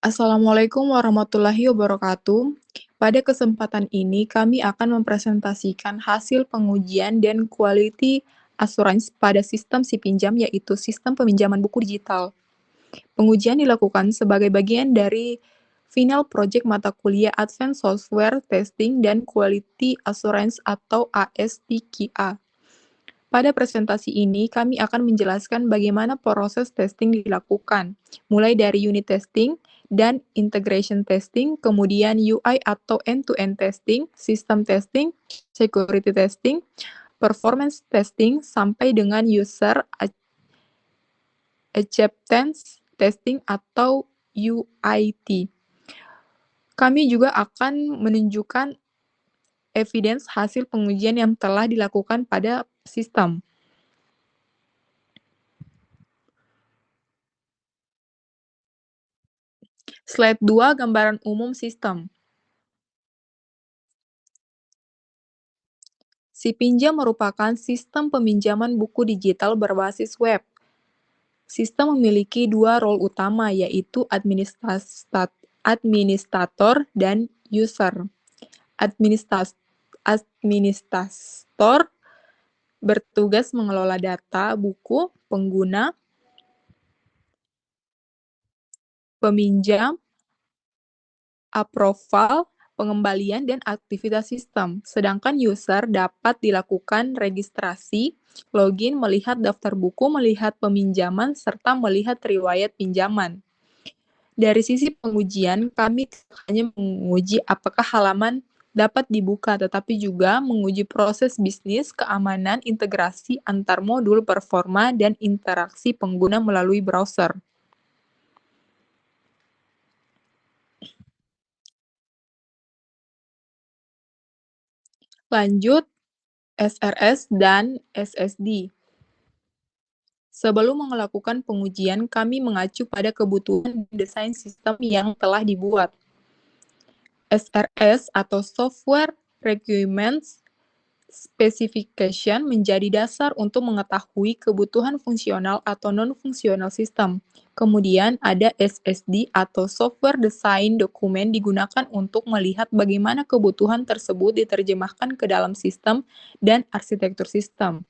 Assalamualaikum warahmatullahi wabarakatuh. Pada kesempatan ini, kami akan mempresentasikan hasil pengujian dan quality assurance pada sistem si pinjam, yaitu sistem peminjaman buku digital. Pengujian dilakukan sebagai bagian dari final project mata kuliah Advanced Software Testing dan Quality Assurance atau ASTQA. Pada presentasi ini, kami akan menjelaskan bagaimana proses testing dilakukan, mulai dari unit testing dan integration testing, kemudian UI atau end-to-end testing, system testing, security testing, performance testing, sampai dengan user acceptance testing atau UIT. Kami juga akan menunjukkan evidence hasil pengujian yang telah dilakukan pada sistem. Slide 2, gambaran umum sistem. Si pinjam merupakan sistem peminjaman buku digital berbasis web. Sistem memiliki dua role utama, yaitu administrator dan user. Administrator bertugas mengelola data buku pengguna, peminjam, approval, pengembalian, dan aktivitas sistem. Sedangkan user dapat dilakukan registrasi, login, melihat daftar buku, melihat peminjaman, serta melihat riwayat pinjaman. Dari sisi pengujian, kami hanya menguji apakah halaman dapat dibuka, tetapi juga menguji proses bisnis, keamanan, integrasi antar modul, performa, dan interaksi pengguna melalui browser. Lanjut, SRS dan SSD. Sebelum melakukan pengujian, kami mengacu pada kebutuhan desain sistem yang telah dibuat. SRS atau Software Requirements Specification menjadi dasar untuk mengetahui kebutuhan fungsional atau non-fungsional sistem. Kemudian ada SSD atau Software Design Document digunakan untuk melihat bagaimana kebutuhan tersebut diterjemahkan ke dalam sistem dan arsitektur sistem.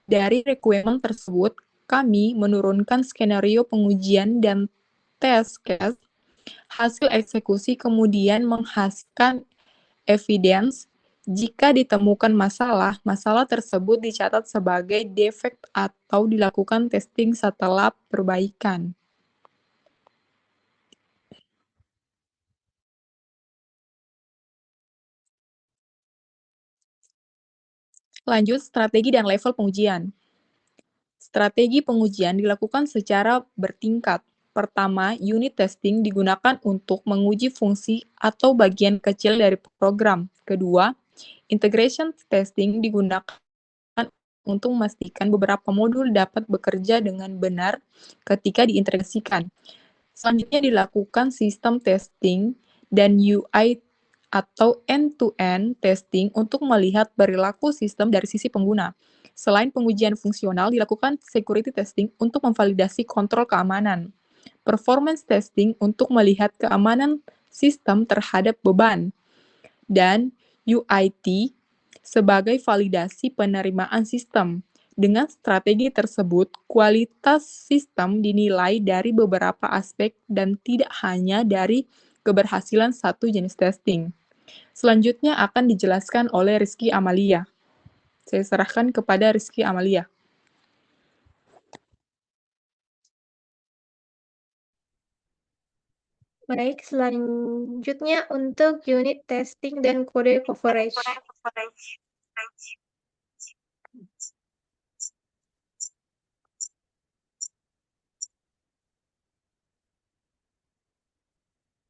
Dari requirement tersebut, kami menurunkan skenario pengujian dan test case. Hasil eksekusi kemudian menghasilkan evidence. Jika ditemukan masalah, masalah tersebut dicatat sebagai defect atau dilakukan testing setelah perbaikan. Lanjut, strategi dan level pengujian. Strategi pengujian dilakukan secara bertingkat. Pertama, unit testing digunakan untuk menguji fungsi atau bagian kecil dari program. Kedua, integration testing digunakan untuk memastikan beberapa modul dapat bekerja dengan benar ketika diintegrasikan. Selanjutnya dilakukan sistem testing dan UI atau end-to-end testing untuk melihat perilaku sistem dari sisi pengguna. Selain pengujian fungsional, dilakukan security testing untuk memvalidasi kontrol keamanan. Performance testing untuk melihat keamanan sistem terhadap beban. Dan UIT sebagai validasi penerimaan sistem. Dengan strategi tersebut, kualitas sistem dinilai dari beberapa aspek dan tidak hanya dari keberhasilan satu jenis testing. Selanjutnya akan dijelaskan oleh Rizky Amalia. Saya serahkan kepada Rizky Amalia. Baik, selanjutnya untuk unit testing dan kode coverage.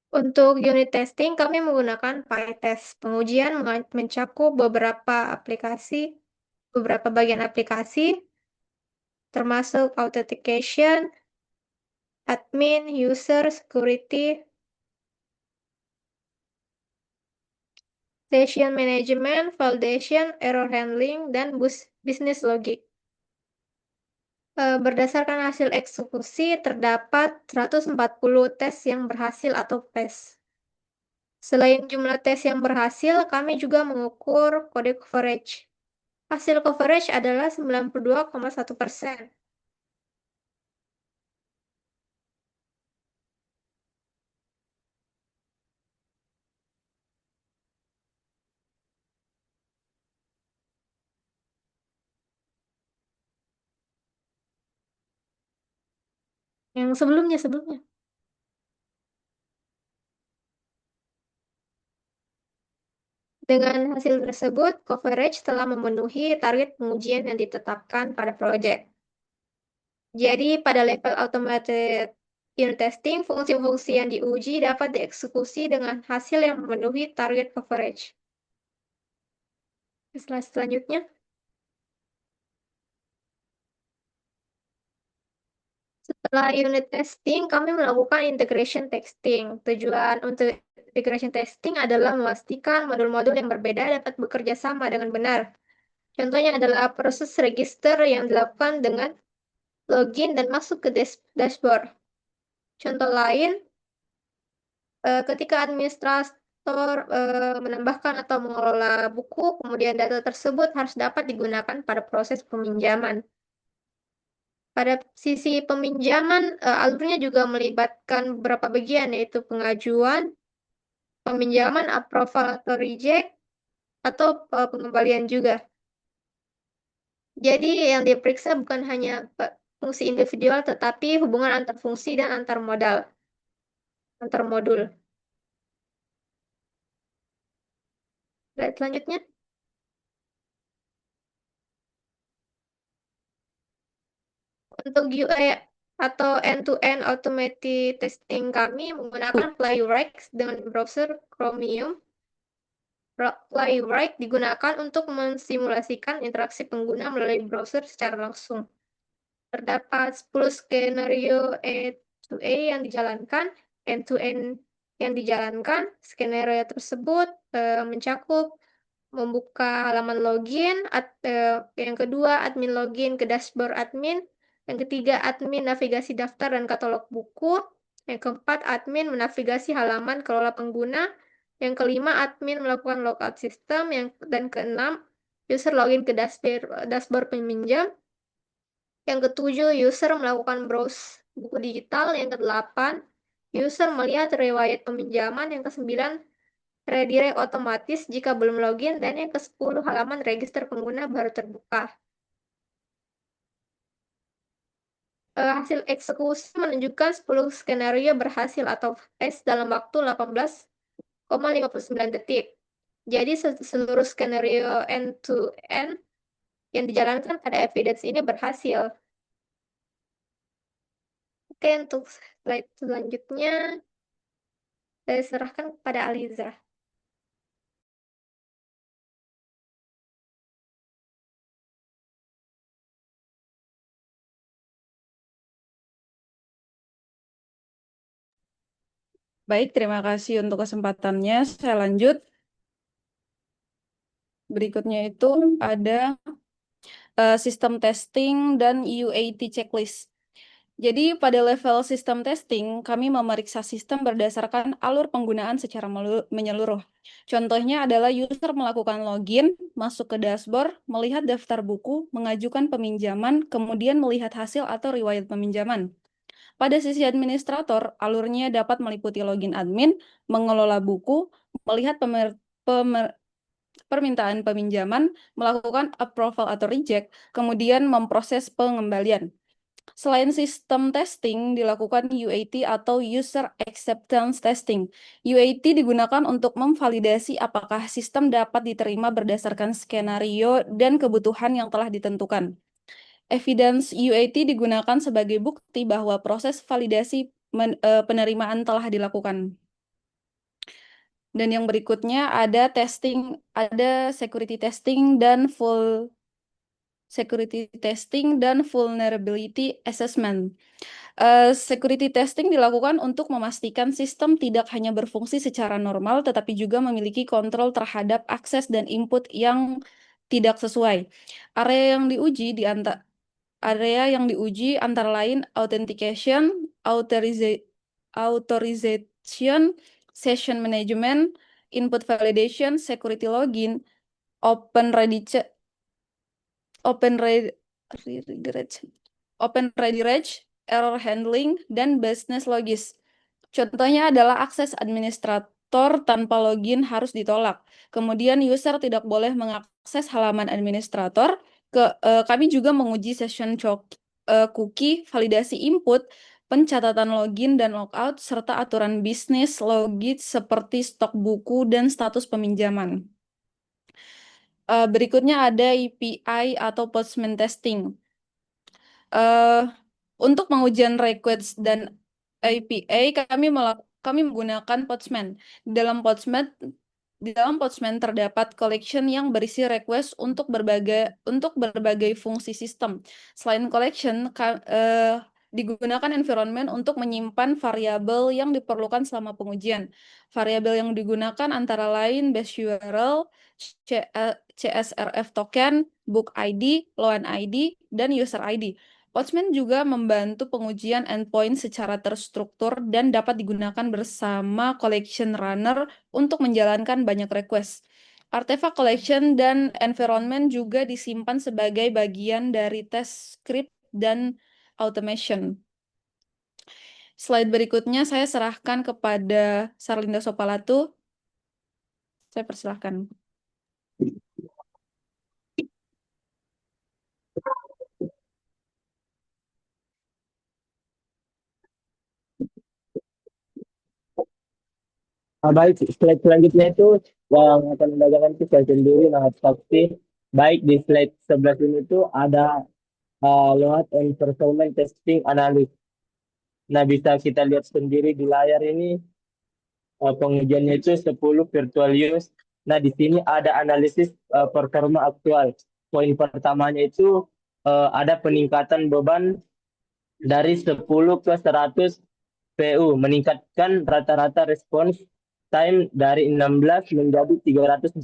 Untuk unit testing, kami menggunakan PyTest. Pengujian mencakup beberapa bagian aplikasi, termasuk authentication, admin, user, security, session management, validation, error handling, dan business logic. Berdasarkan hasil eksekusi, terdapat 140 tes yang berhasil atau PES. Selain jumlah tes yang berhasil, kami juga mengukur kode coverage. Hasil coverage adalah 92,1%. Yang sebelumnya. Dengan hasil tersebut, coverage telah memenuhi target pengujian yang ditetapkan pada proyek. Jadi, pada level automated unit testing, fungsi-fungsi yang diuji dapat dieksekusi dengan hasil yang memenuhi target coverage. Slide selanjutnya. Setelah unit testing, kami melakukan integration testing. Tujuan untuk integration testing adalah memastikan modul-modul yang berbeda dapat bekerja sama dengan benar. Contohnya adalah proses register yang dilakukan dengan login dan masuk ke dashboard. Contoh lain, ketika administrator menambahkan atau mengelola buku, kemudian data tersebut harus dapat digunakan pada proses peminjaman. Pada sisi peminjaman, alurnya juga melibatkan beberapa bagian, yaitu pengajuan, peminjaman, approval atau reject, atau pengembalian juga. Jadi yang diperiksa bukan hanya fungsi individual, tetapi hubungan antar fungsi dan antar modul. Slide selanjutnya. Untuk UI atau end-to-end automated testing kami menggunakan Playwright dengan browser Chromium. Playwright digunakan untuk mensimulasikan interaksi pengguna melalui browser secara langsung. Terdapat 10 skenario A2A yang dijalankan, end-to-end yang dijalankan. Skenario tersebut mencakup membuka halaman login, yang kedua admin login ke dashboard admin, yang ketiga admin navigasi daftar dan katalog buku, yang keempat admin menavigasi halaman kelola pengguna, yang kelima admin melakukan logout sistem, dan keenam user login ke dashboard peminjam, yang ketujuh user melakukan browse buku digital, yang kedelapan user melihat riwayat peminjaman, yang kesembilan redirect otomatis jika belum login, dan yang ke-10 halaman register pengguna baru terbuka. Hasil eksekusi menunjukkan 10 skenario berhasil atau PES dalam waktu 18,59 detik. Jadi seluruh skenario end-to-end yang dijalankan pada evidence ini berhasil. Oke, untuk slide selanjutnya saya serahkan kepada Aliza. Baik, terima kasih untuk kesempatannya. Saya lanjut. Berikutnya itu ada sistem testing dan UAT checklist. Jadi pada level sistem testing, kami memeriksa sistem berdasarkan alur penggunaan secara menyeluruh. Contohnya adalah user melakukan login, masuk ke dashboard, melihat daftar buku, mengajukan peminjaman, kemudian melihat hasil atau riwayat peminjaman. Pada sisi administrator, alurnya dapat meliputi login admin, mengelola buku, melihat permintaan peminjaman, melakukan approval atau reject, kemudian memproses pengembalian. Selain sistem testing, dilakukan UAT atau User Acceptance Testing. UAT digunakan untuk memvalidasi apakah sistem dapat diterima berdasarkan skenario dan kebutuhan yang telah ditentukan. Evidence UAT digunakan sebagai bukti bahwa proses validasi penerimaan telah dilakukan. Dan yang berikutnya ada security testing dan vulnerability assessment. Security testing dilakukan untuk memastikan sistem tidak hanya berfungsi secara normal, tetapi juga memiliki kontrol terhadap akses dan input yang tidak sesuai. Area yang diuji Area yang diuji antara lain authentication, authorization, session management, input validation, security login, open ready open ready open ready error handling, dan business logis. Contohnya adalah akses administrator tanpa login harus ditolak. Kemudian user tidak boleh mengakses halaman administrator. Kami juga menguji session cookie, validasi input, pencatatan login dan logout, serta aturan bisnis logis seperti stok buku dan status peminjaman. Berikutnya ada API atau Postman testing. Untuk pengujian request dan API kami menggunakan Postman. Di dalam Postman terdapat collection yang berisi request untuk berbagai fungsi sistem. Selain collection, digunakan environment untuk menyimpan variabel yang diperlukan selama pengujian. Variabel yang digunakan antara lain base URL, CSRF token, book ID, loan ID, dan user ID. Postman juga membantu pengujian endpoint secara terstruktur dan dapat digunakan bersama collection runner untuk menjalankan banyak request. Artefak collection dan environment juga disimpan sebagai bagian dari tes script dan automation. Slide berikutnya saya serahkan kepada Sarlinda Sopalatu. Saya persilahkan. Baik, slide selanjutnya itu yang akan membacakan itu saya sendiri. Nah, tapi baik di slide 11 ini tuh ada load and performance testing analysis. Nah, bisa kita lihat sendiri di layar ini pengujiannya itu 10 virtual use. Nah, di sini ada analisis performa aktual. Poin pertamanya itu ada peningkatan beban dari 10 ke 100 PU, meningkatkan rata-rata respons time dari 16 menjadi 349.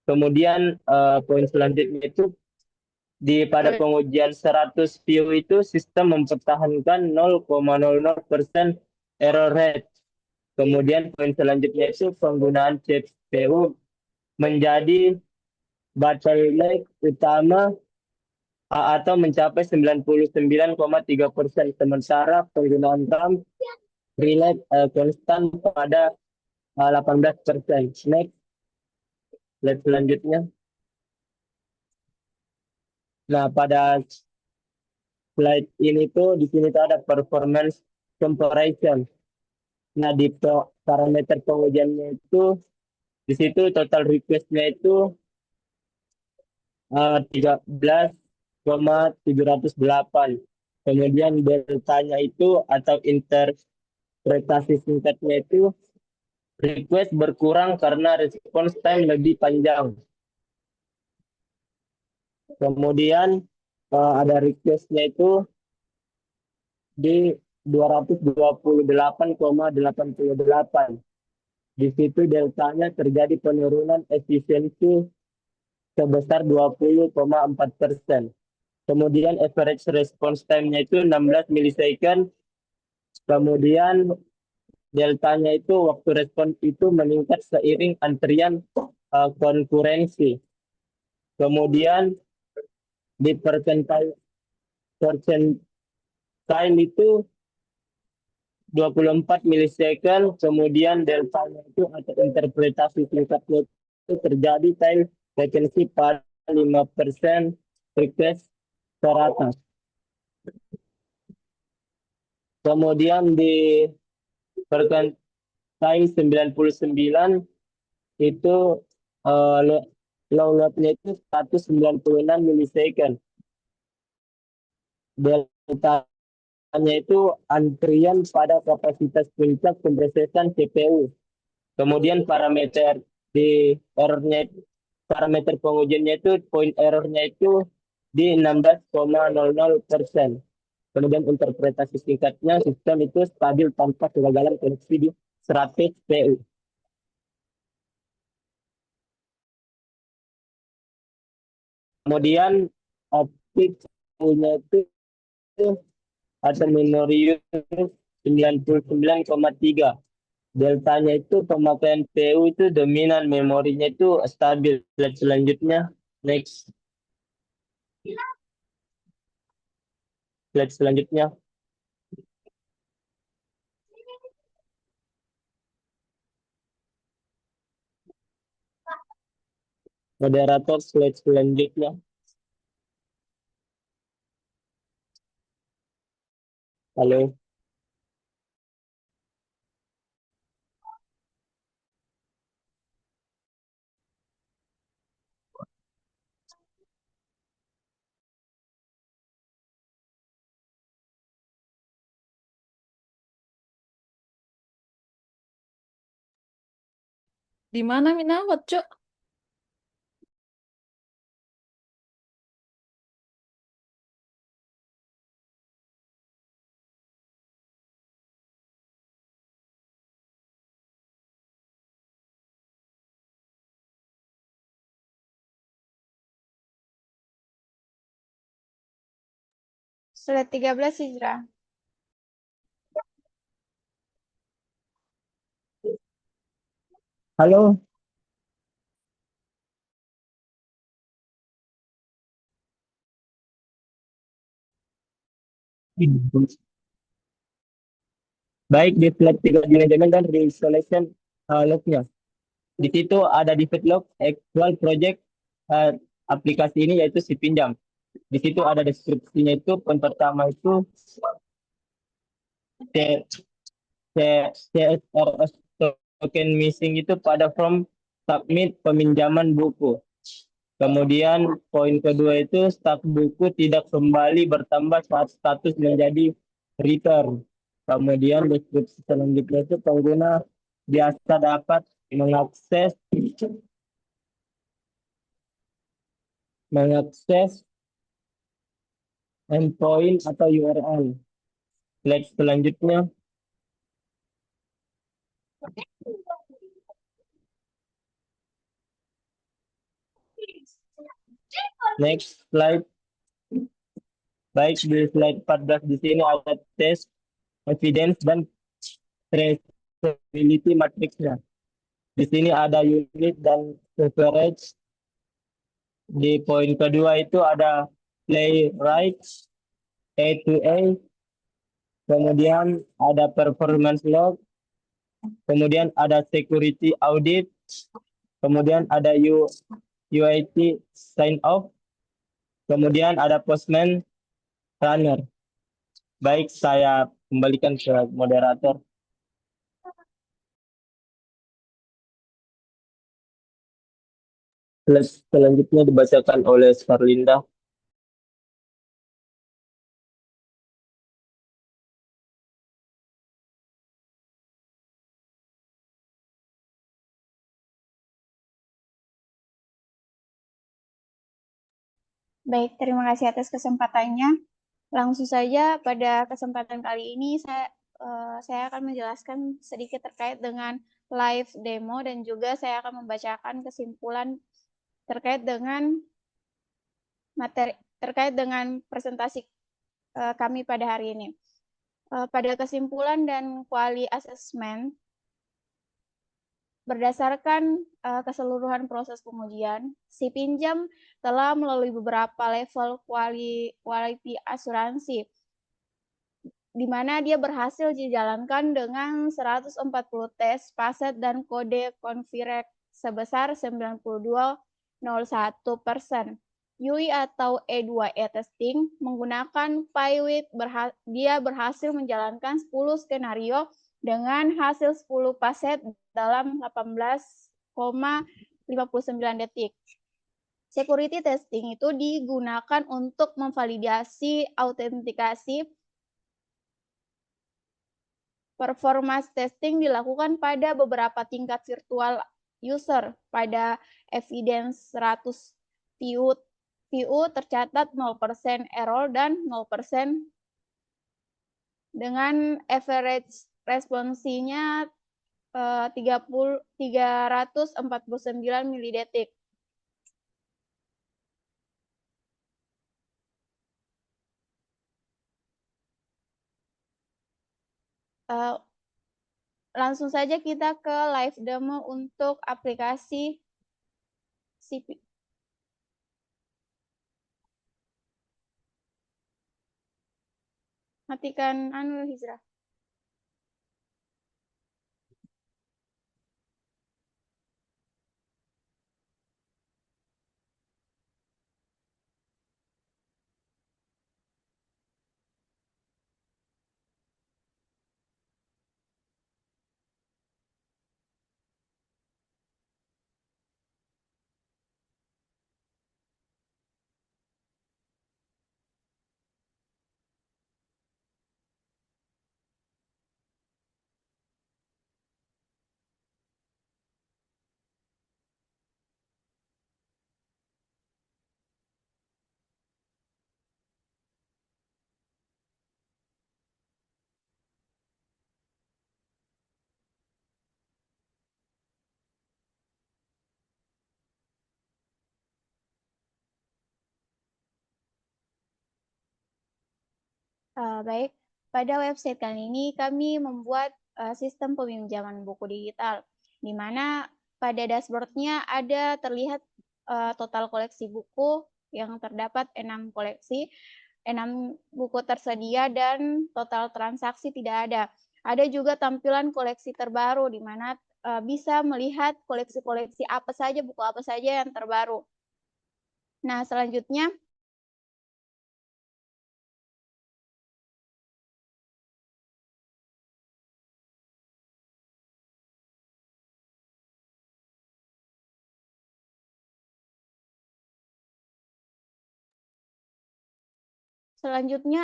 Kemudian poin selanjutnya itu pada pengujian 100 PU itu sistem mempertahankan 0,00% error rate. Kemudian poin selanjutnya itu penggunaan CPU menjadi bottleneck utama atau mencapai 99,3%, sementara penggunaan RAM relate konstan pada 18%. Next, slide selanjutnya. Nah, pada slide ini tuh di sini tuh ada performance comparison. Nah, di parameter pengujiannya itu di situ total requestnya itu 13,708. Kemudian deltanya itu atau interpretasi singkatnya itu request berkurang karena response time lebih panjang. Kemudian ada requestnya itu di 228,88. Di situ deltanya terjadi penurunan efisiensi sebesar 20,4%. Kemudian average response time-nya itu 16 milisecond. Kemudian deltanya itu waktu respon itu meningkat seiring antrian konkurensi. Kemudian di percentile itu 24 milisecond, kemudian deltanya itu atau interpretasi singkatnya itu terjadi time latency pada 5% request teratas. Kemudian di percentile 99 itu low load-nya itu 196 milisecond. Deltanya itu antrian pada kapasitas puncak pemrosesan CPU. Kemudian parameter pengujiannya itu point errornya itu di 16,00%. Kemudian interpretasi singkatnya sistem itu stabil tanpa kegagalan koneksi di 100 PU. Kemudian optik PU-nya itu ada minorius 99,3. Deltanya itu pemakaian PU itu dominan, memorinya itu stabil. Slide selanjutnya, next. Slide selanjutnya. Moderator, slide selanjutnya. Halo. Di mana Minawat, Cuk? Slide 13, Hijrah. Halo. Baik, di slide 3 manajemen dan re-installation log-nya. Di situ ada develop actual project aplikasi ini, yaitu si pinjam. Di situ ada deskripsinya itu. Poin pertama itu CSRS token missing itu pada form submit peminjaman buku. Kemudian poin kedua itu stak buku tidak kembali bertambah saat status menjadi return. Kemudian deskripsi selanjutnya itu pengguna biasa dapat mengakses endpoint atau URL. Slide selanjutnya. Next slide. Baik, di slide 14 di sini ada tes evidence dan traceability matrixnya. Di sini ada unit dan coverage. Di poin kedua itu ada playwright A to A, kemudian ada performance log, kemudian ada security audit, kemudian ada UAT sign off, kemudian ada postman runner. Baik, saya kembalikan ke moderator. Selanjutnya dibacakan oleh Skarlinda. Baik, terima kasih atas kesempatannya. Langsung saja pada kesempatan kali ini saya akan menjelaskan sedikit terkait dengan live demo dan juga saya akan membacakan kesimpulan terkait dengan presentasi kami pada hari ini. Pada kesimpulan dan quality assessment, berdasarkan keseluruhan proses pengujian, si pinjam telah melalui beberapa level quality asuransi, di mana dia berhasil dijalankan dengan 140 tes paset dan kode confirmation sebesar 92,01%. UI atau E2E testing menggunakan PyWit, dia berhasil menjalankan 10 skenario dengan hasil 10 paset dalam 18,59 detik. Security testing itu digunakan untuk memvalidasi autentikasi. Performance testing dilakukan pada beberapa tingkat virtual user. Pada evidence 100 view tercatat 0% error dan 0% dengan average responsinya 349 mili. Langsung saja kita ke live demo untuk aplikasi CP. Matikan Hijrah. Baik, pada website kali ini kami membuat sistem peminjaman buku digital, di mana pada dashboard-nya ada terlihat total koleksi buku yang terdapat 6 koleksi, 6 buku tersedia dan total transaksi tidak ada. Ada juga tampilan koleksi terbaru, di mana bisa melihat koleksi-koleksi apa saja, buku apa saja yang terbaru. Nah, selanjutnya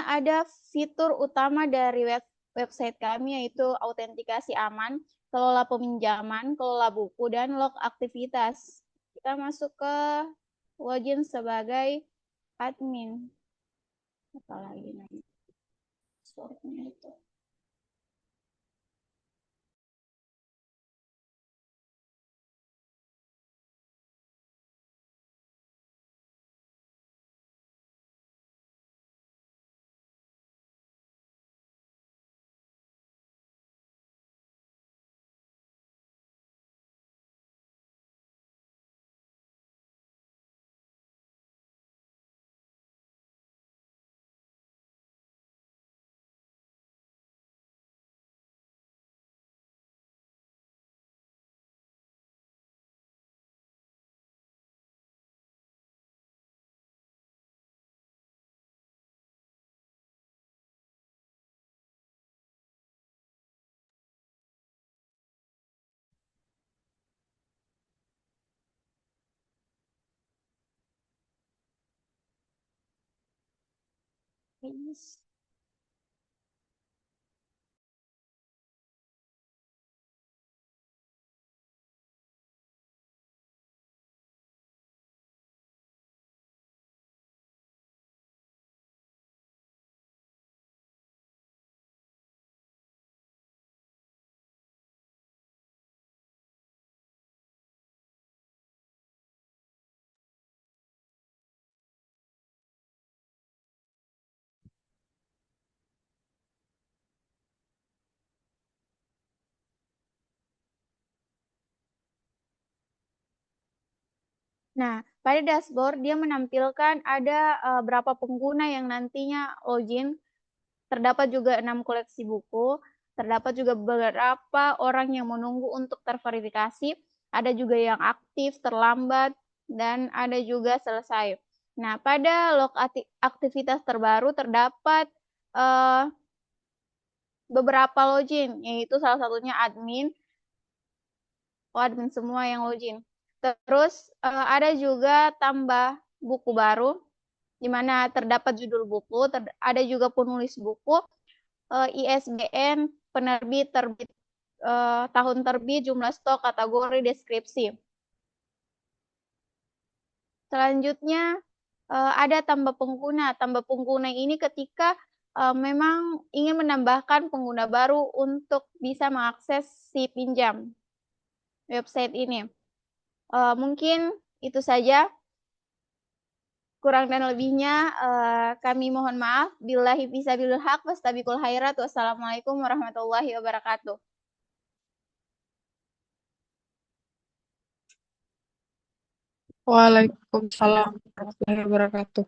ada fitur utama dari website kami, yaitu autentikasi aman, kelola peminjaman, kelola buku, dan log aktivitas. Kita masuk ke login sebagai admin. Apa lagi namanya? Password-nya itu. Yes. Nah, pada dashboard dia menampilkan ada berapa pengguna yang nantinya login. Terdapat juga 6 koleksi buku, terdapat juga beberapa orang yang menunggu untuk terverifikasi, ada juga yang aktif, terlambat, dan ada juga selesai. Nah, pada log aktivitas terbaru terdapat beberapa login, yaitu salah satunya admin. Admin semua yang login. Terus ada juga tambah buku baru, di mana terdapat judul buku, ada juga penulis buku, ISBN, penerbit, terbit, tahun terbit, jumlah stok, kategori, deskripsi. Selanjutnya ada tambah pengguna. Tambah pengguna ini ketika memang ingin menambahkan pengguna baru untuk bisa mengakses si pinjam website ini. Mungkin itu saja. Kurang dan lebihnya kami mohon maaf. Billahi fisabilil haq wastabiqul khairat. Wassalamualaikum warahmatullahi wabarakatuh. Waalaikumsalam warahmatullahi wabarakatuh.